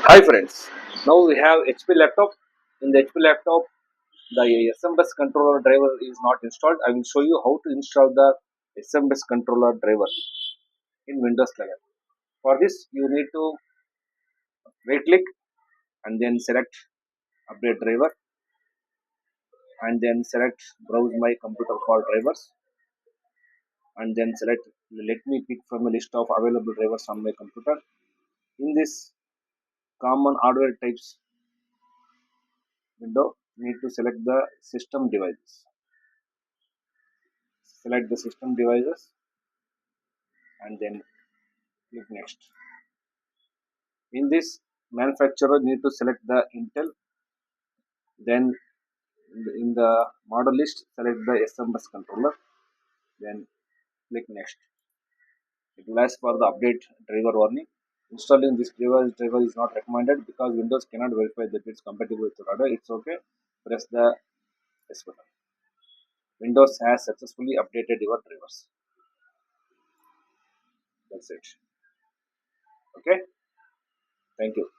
Hi friends, now we have HP laptop. In the HP laptop, the SMBus controller driver is not installed. I will show you how to install the SMBus controller driver in Windows 11. For this, you need to right click and then select update driver and then select browse my computer for drivers and then select let me pick from a list of available drivers on my computer. In this common hardware types window, you need to select the system devices. Select the system devices and then click next. In this, manufacturer need to select the Intel, then in the model list select the SMBus controller, then click next. It will ask for the update driver warning. Installing this driver is not recommended because Windows cannot verify that it's compatible with Radar. It's okay. Press the yes button. Windows has successfully updated your drivers. That's it. Okay. Thank you.